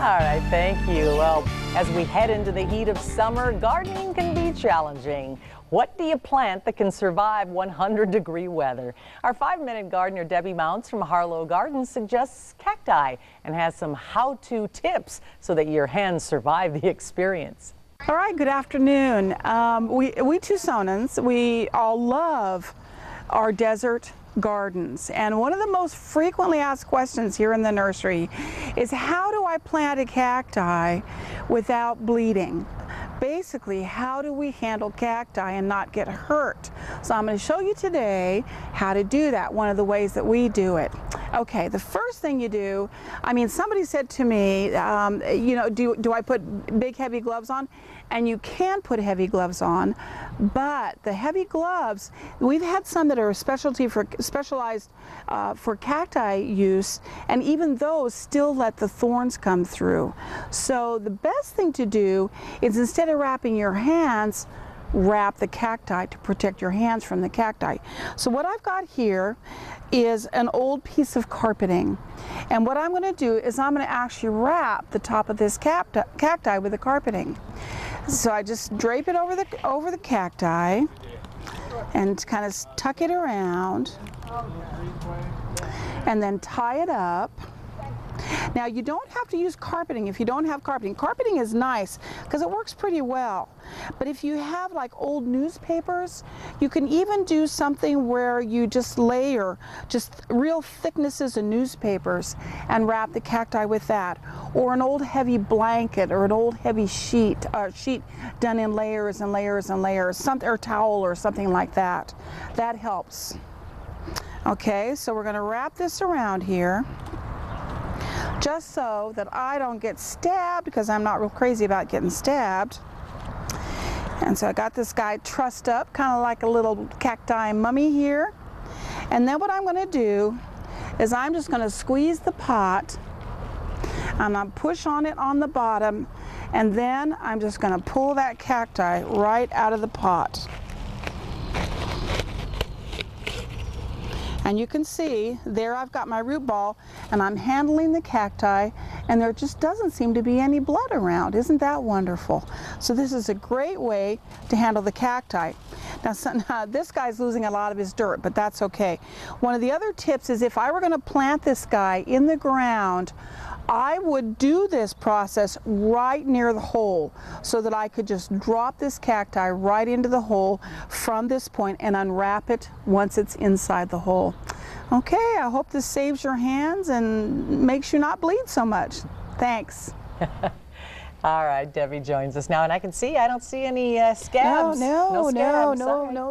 All right, thank you. Well, as we head into the heat of summer, gardening can be challenging. What do you plant that can survive 100-degree weather? Our 5-minute gardener, Debbie Mounts from Harlow Gardens, suggests cacti and has some how-to tips so that your hands survive the experience. All right, good afternoon. We Tucsonans, we all love our desert gardens, and one of the most frequently asked questions here in the nursery is, how do I plant a cacti without bleeding? Basically, how do we handle cacti and not get hurt? So I'm going to show you today how to do that, one of the ways that we do it. Okay, the first thing you do, somebody said to me, do I put big heavy gloves on? And you can put heavy gloves on, but the heavy gloves, we've had some that are specialized for cacti use, and even those still let the thorns come through. So the best thing to do is, instead of wrapping your hands, wrap the cacti to protect your hands from the cacti. So what I've got here is an old piece of carpeting, and what I'm going to do is I'm going to actually wrap the top of this cacti with the carpeting. So I just drape it over the cacti and kind of tuck it around and then tie it up. Now, you don't have to use carpeting if you don't have carpeting. Carpeting is nice because it works pretty well. But if you have like old newspapers, you can even do something where you just layer just real thicknesses of newspapers and wrap the cacti with that. Or an old heavy blanket or an old heavy sheet done in layers and layers and layers, or towel or something like that. That helps. Okay, so we're going to wrap this around here, just so that I don't get stabbed, because I'm not real crazy about getting stabbed. And so I got this guy trussed up, kind of like a little cacti mummy here. And then what I'm going to do is I'm just going to squeeze the pot. I'm going to push on it on the bottom, and then I'm just going to pull that cacti right out of the pot. And you can see there I've got my root ball, and I'm handling the cacti, and there just doesn't seem to be any blood around. Isn't that wonderful? So this is a great way to handle the cacti. Now this guy's losing a lot of his dirt, but that's okay. One of the other tips is, if I were going to plant this guy in the ground, I would do this process right near the hole, so that I could just drop this cacti right into the hole from this point and unwrap it once it's inside the hole. Okay, I hope this saves your hands and makes you not bleed so much. Thanks. All right, Debbie joins us now, and I don't see any scabs. No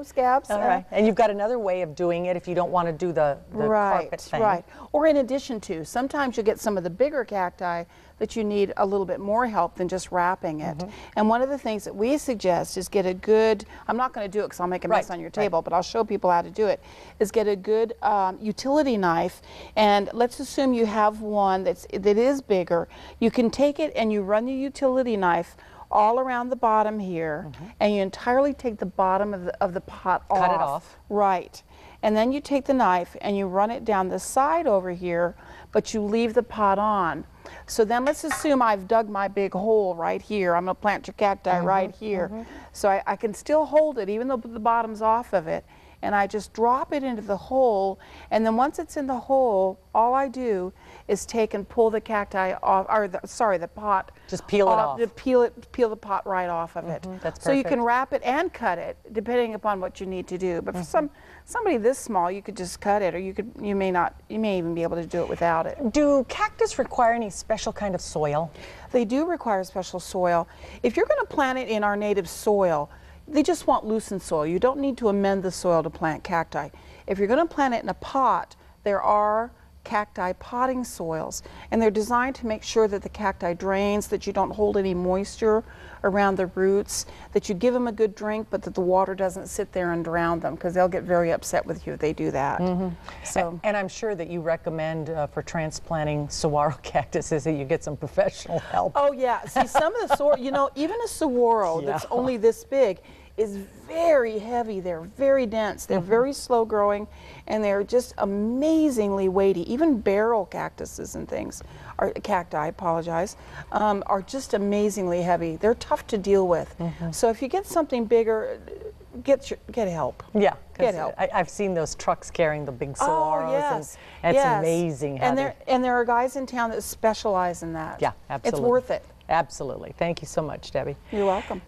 scabs. All right, and you've got another way of doing it if you don't want to do the carpet thing. Right, or in addition to, sometimes you get some of the bigger cacti that you need a little bit more help than just wrapping it. And one of the things that we suggest is get a good, I'm not going to do it because I'll make a mess on your table, but I'll show people how to do it, is get a good utility knife. And let's assume you have one that is bigger. You can take it and you run the utility knife all around the bottom here, and you entirely take the bottom of the pot off. Cut it off. Right. And then you take the knife and you run it down the side over here, but you leave the pot on. So then let's assume I've dug my big hole right here. I'm going to plant your cacti right here. So I can still hold it even though the bottom's off of it. And I just drop it into the hole, and then once it's in the hole, all I do is take and pull the cacti off, or the pot. Just peel it off. Peel the pot right off of it. That's perfect. So you can wrap it and cut it, depending upon what you need to do. But for somebody this small, you could just cut it, or you may even be able to do it without it. Do cactus require any special kind of soil? They do require special soil. If you're going to plant it in our native soil, they just want loosened soil. You don't need to amend the soil to plant cacti. If you're going to plant it in a pot, there are cacti potting soils, and they're designed to make sure that the cacti drains, that you don't hold any moisture around the roots, that you give them a good drink, but that the water doesn't sit there and drown them, because they'll get very upset with you if they do that. So, and I'm sure that you recommend for transplanting saguaro cactuses that you get some professional help. Oh yeah, see, some of the even a saguaro that's only this big, is very heavy. They're very dense. They're very slow growing, and they're just amazingly weighty. Even barrel cactuses and things, or cacti, I apologize, are just amazingly heavy. They're tough to deal with. So if you get something bigger, get help. Yeah, get help. I've seen those trucks carrying the big saguaros, yes, and it's yes. amazing. And there are guys in town that specialize in that. Yeah, absolutely. It's worth it. Absolutely. Thank you so much, Debbie. You're welcome.